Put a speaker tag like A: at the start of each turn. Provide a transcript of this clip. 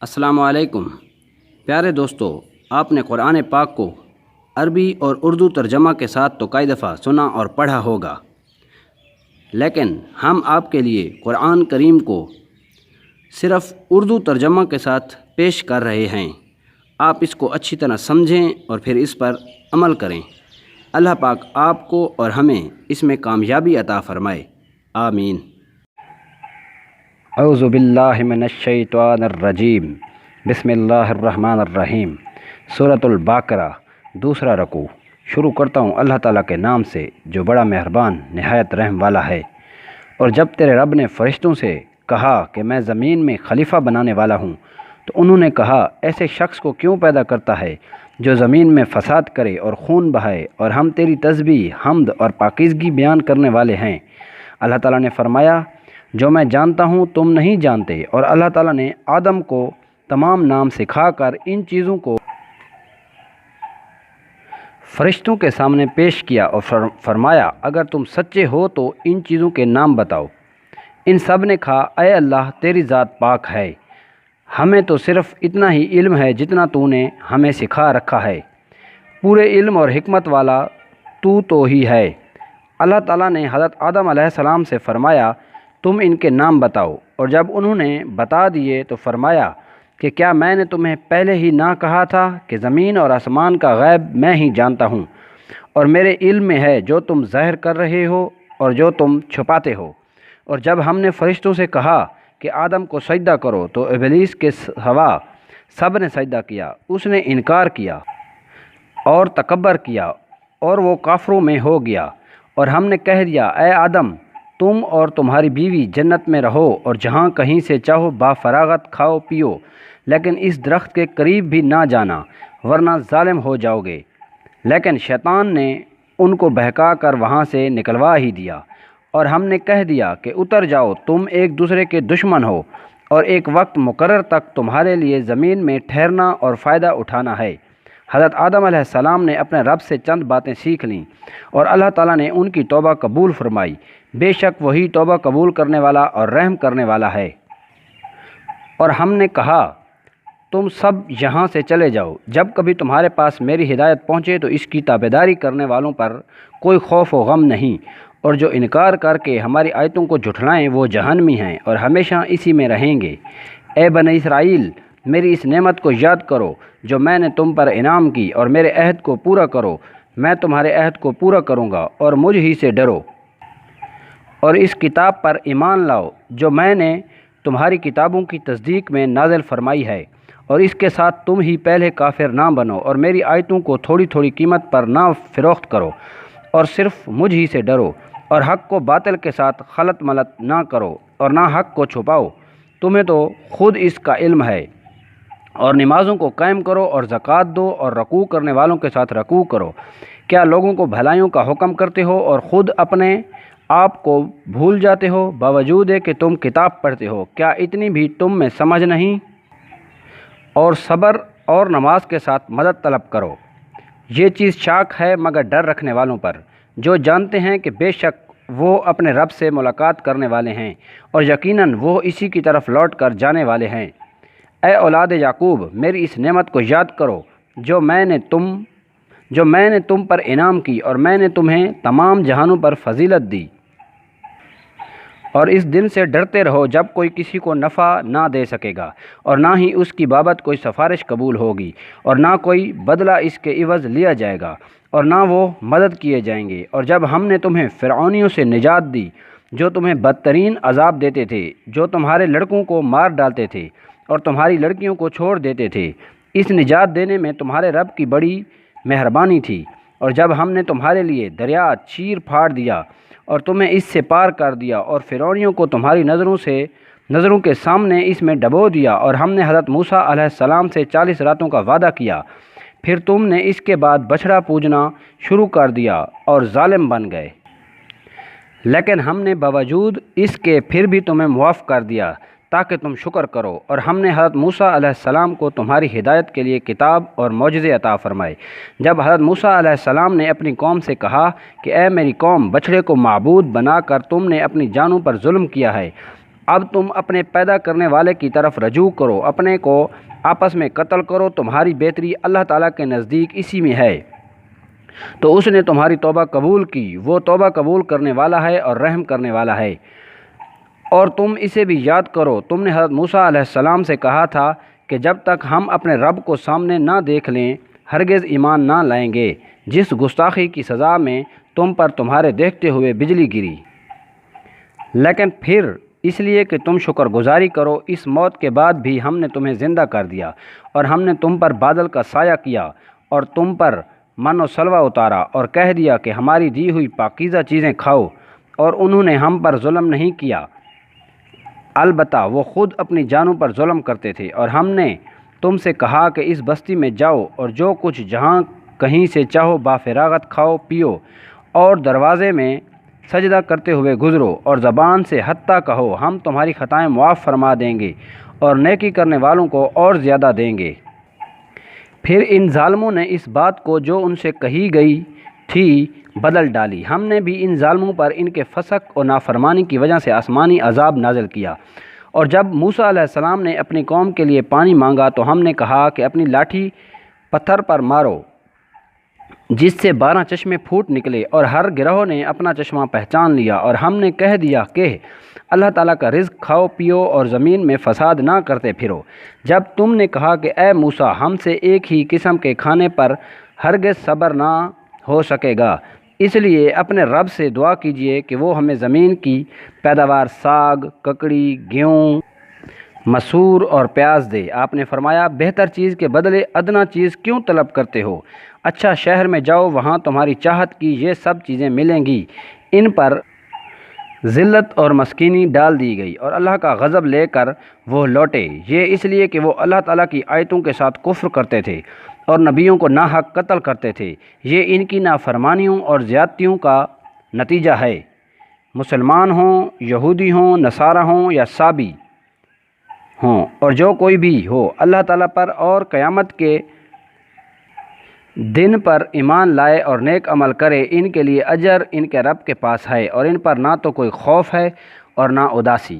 A: السلام علیکم پیارے دوستو، آپ نے قرآن پاک کو عربی اور اردو ترجمہ کے ساتھ تو کئی دفعہ سنا اور پڑھا ہوگا، لیکن ہم آپ کے لیے قرآن کریم کو صرف اردو ترجمہ کے ساتھ پیش کر رہے ہیں۔ آپ اس کو اچھی طرح سمجھیں اور پھر اس پر عمل کریں۔ اللہ پاک آپ کو اور ہمیں اس میں کامیابی عطا فرمائے، آمین۔ اعوذ باللہ من الشیطان الرجیم، بسم اللہ الرحمن الرحیم۔ سورۃ البقرہ، دوسرا رکوع۔ شروع کرتا ہوں اللہ تعالیٰ کے نام سے جو بڑا مہربان نہایت رحم والا ہے۔ اور جب تیرے رب نے فرشتوں سے کہا کہ میں زمین میں خلیفہ بنانے والا ہوں، تو انہوں نے کہا ایسے شخص کو کیوں پیدا کرتا ہے جو زمین میں فساد کرے اور خون بہائے، اور ہم تیری تسبیح، حمد اور پاکیزگی بیان کرنے والے ہیں۔ اللہ تعالیٰ نے فرمایا جو میں جانتا ہوں تم نہیں جانتے، اور اللہ تعالیٰ نے آدم کو تمام نام سکھا کر ان چیزوں کو فرشتوں کے سامنے پیش کیا اور فرمایا اگر تم سچے ہو تو ان چیزوں کے نام بتاؤ۔ ان سب نے کہا اے اللہ تیری ذات پاک ہے، ہمیں تو صرف اتنا ہی علم ہے جتنا تو نے ہمیں سکھا رکھا ہے، پورے علم اور حکمت والا تو ہی ہے۔ اللہ تعالیٰ نے حضرت آدم علیہ السلام سے فرمایا تم ان کے نام بتاؤ، اور جب انہوں نے بتا دیے تو فرمایا کہ کیا میں نے تمہیں پہلے ہی نہ کہا تھا کہ زمین اور آسمان کا غیب میں ہی جانتا ہوں، اور میرے علم میں ہے جو تم ظاہر کر رہے ہو اور جو تم چھپاتے ہو۔ اور جب ہم نے فرشتوں سے کہا کہ آدم کو سجدہ کرو تو ابلیس کے سوا سب نے سجدہ کیا، اس نے انکار کیا اور تکبر کیا اور وہ کافروں میں ہو گیا۔ اور ہم نے کہہ دیا اے آدم تم اور تمہاری بیوی جنت میں رہو اور جہاں کہیں سے چاہو با فراغت کھاؤ پیو، لیکن اس درخت کے قریب بھی نہ جانا ورنہ ظالم ہو جاؤ گے۔ لیکن شیطان نے ان کو بہکا کر وہاں سے نکلوا ہی دیا، اور ہم نے کہہ دیا کہ اتر جاؤ تم ایک دوسرے کے دشمن ہو، اور ایک وقت مقرر تک تمہارے لیے زمین میں ٹھہرنا اور فائدہ اٹھانا ہے۔ حضرت آدم علیہ السلام نے اپنے رب سے چند باتیں سیکھ لیں، اور اللہ تعالیٰ نے ان کی توبہ قبول فرمائی، بے شک وہی توبہ قبول کرنے والا اور رحم کرنے والا ہے۔ اور ہم نے کہا تم سب یہاں سے چلے جاؤ، جب کبھی تمہارے پاس میری ہدایت پہنچے تو اس کی تابعداری کرنے والوں پر کوئی خوف و غم نہیں، اور جو انکار کر کے ہماری آیتوں کو جھٹلائیں وہ جہنمی ہیں اور ہمیشہ اسی میں رہیں گے۔ اے بنی اسرائیل میری اس نعمت کو یاد کرو جو میں نے تم پر انعام کی، اور میرے عہد کو پورا کرو، میں تمہارے عہد کو پورا کروں گا، اور مجھ ہی سے ڈرو۔ اور اس کتاب پر ایمان لاؤ جو میں نے تمہاری کتابوں کی تصدیق میں نازل فرمائی ہے، اور اس کے ساتھ تم ہی پہلے کافر نہ بنو، اور میری آیتوں کو تھوڑی تھوڑی قیمت پر نہ فروخت کرو، اور صرف مجھ ہی سے ڈرو، اور حق کو باطل کے ساتھ خلط ملط نہ کرو، اور نہ حق کو چھپاؤ، تمہیں تو خود اس کا علم ہے۔ اور نمازوں کو قائم کرو اور زکوٰۃ دو، اور رکوع کرنے والوں کے ساتھ رکوع کرو۔ کیا لوگوں کو بھلائیوں کا حکم کرتے ہو اور خود اپنے آپ کو بھول جاتے ہو، باوجود ہے کہ تم کتاب پڑھتے ہو؟ کیا اتنی بھی تم میں سمجھ نہیں؟ اور صبر اور نماز کے ساتھ مدد طلب کرو۔ یہ چیز شاک ہے مگر ڈر رکھنے والوں پر، جو جانتے ہیں کہ بے شک وہ اپنے رب سے ملاقات کرنے والے ہیں، اور یقیناً وہ اسی کی طرف لوٹ کر جانے والے ہیں۔ اے اولاد یعقوب میری اس نعمت کو یاد کرو جو میں نے تم پر انعام کی، اور میں نے تمہیں تمام جہانوں پر فضیلت دی۔ اور اس دن سے ڈرتے رہو جب کوئی کسی کو نفع نہ دے سکے گا، اور نہ ہی اس کی بابت کوئی سفارش قبول ہوگی، اور نہ کوئی بدلہ اس کے عوض لیا جائے گا، اور نہ وہ مدد کیے جائیں گے۔ اور جب ہم نے تمہیں فرعونیوں سے نجات دی جو تمہیں بدترین عذاب دیتے تھے، جو تمہارے لڑکوں کو مار ڈالتے تھے اور تمہاری لڑکیوں کو چھوڑ دیتے تھے، اس نجات دینے میں تمہارے رب کی بڑی مہربانی تھی۔ اور جب ہم نے تمہارے لیے دریا چیر پھاڑ دیا اور تمہیں اس سے پار کر دیا، اور فرعونیوں کو تمہاری نظروں کے سامنے اس میں ڈبو دیا، اور ہم نے حضرت موسیٰ علیہ السلام سے 40 راتوں کا وعدہ کیا، پھر تم نے اس کے بعد بچھڑا پوجنا شروع کر دیا اور ظالم بن گئے، لیکن ہم نے باوجود اس کے پھر بھی تمہیں معاف کر دیا تاکہ تم شکر کرو۔ اور ہم نے حضرت موسیٰ علیہ السلام کو تمہاری ہدایت کے لیے کتاب اور معجزے عطا فرمائے۔ جب حضرت موسیٰ علیہ السلام نے اپنی قوم سے کہا کہ اے میری قوم، بچھڑے کو معبود بنا کر تم نے اپنی جانوں پر ظلم کیا ہے، اب تم اپنے پیدا کرنے والے کی طرف رجوع کرو، اپنے کو آپس میں قتل کرو، تمہاری بہتری اللہ تعالیٰ کے نزدیک اسی میں ہے۔ تو اس نے تمہاری توبہ قبول کی، وہ توبہ قبول کرنے والا ہے اور رحم کرنے والا ہے۔ اور تم اسے بھی یاد کرو، تم نے حضرت موسیٰ علیہ السلام سے کہا تھا کہ جب تک ہم اپنے رب کو سامنے نہ دیکھ لیں ہرگز ایمان نہ لائیں گے، جس گستاخی کی سزا میں تم پر تمہارے دیکھتے ہوئے بجلی گری۔ لیکن پھر اس لیے کہ تم شکر گزاری کرو، اس موت کے بعد بھی ہم نے تمہیں زندہ کر دیا، اور ہم نے تم پر بادل کا سایہ کیا اور تم پر من و سلوہ اتارا، اور کہہ دیا کہ ہماری دی ہوئی پاکیزہ چیزیں کھاؤ، اور انہوں نے ہم پر ظلم نہیں کیا، البتہ وہ خود اپنی جانوں پر ظلم کرتے تھے۔ اور ہم نے تم سے کہا کہ اس بستی میں جاؤ اور جو کچھ جہاں کہیں سے چاہو بافراغت کھاؤ پیو، اور دروازے میں سجدہ کرتے ہوئے گزرو، اور زبان سے حتیٰ کہو ہم تمہاری خطائیں معاف فرما دیں گے اور نیکی کرنے والوں کو اور زیادہ دیں گے۔ پھر ان ظالموں نے اس بات کو جو ان سے کہی گئی تھی بدل ڈالی، ہم نے بھی ان ظالموں پر ان کے فسق اور نافرمانی کی وجہ سے آسمانی عذاب نازل کیا۔ اور جب موسیٰ علیہ السلام نے اپنی قوم کے لیے پانی مانگا تو ہم نے کہا کہ اپنی لاٹھی پتھر پر مارو، جس سے 12 چشمے پھوٹ نکلے، اور ہر گروہ نے اپنا چشمہ پہچان لیا، اور ہم نے کہہ دیا کہ اللہ تعالیٰ کا رزق کھاؤ پیو اور زمین میں فساد نہ کرتے پھرو۔ جب تم نے کہا کہ اے موسیٰ ہم سے ایک ہی قسم کے کھانے پر ہرگز صبر نہ ہو سکے گا، اس لیے اپنے رب سے دعا کیجئے کہ وہ ہمیں زمین کی پیداوار ساگ، ککڑی، گیہوں، مسور اور پیاز دے۔ آپ نے فرمایا بہتر چیز کے بدلے ادنا چیز کیوں طلب کرتے ہو؟ اچھا شہر میں جاؤ، وہاں تمہاری چاہت کی یہ سب چیزیں ملیں گی۔ ان پر ذلت اور مسکینی ڈال دی گئی اور اللہ کا غضب لے کر وہ لوٹے، یہ اس لیے کہ وہ اللہ تعالیٰ کی آیتوں کے ساتھ کفر کرتے تھے اور نبیوں کو ناحق قتل کرتے تھے۔ یہ ان کی نافرمانیوں اور زیادتیوں کا نتیجہ ہے۔ مسلمان ہوں، یہودی ہوں، نصارہ ہوں یا سابی ہوں، اور جو کوئی بھی ہو اللہ تعالیٰ پر اور قیامت کے دن پر ایمان لائے اور نیک عمل کرے، ان کے لیے اجر ان کے رب کے پاس ہے، اور ان پر نہ تو کوئی خوف ہے اور نہ اداسی۔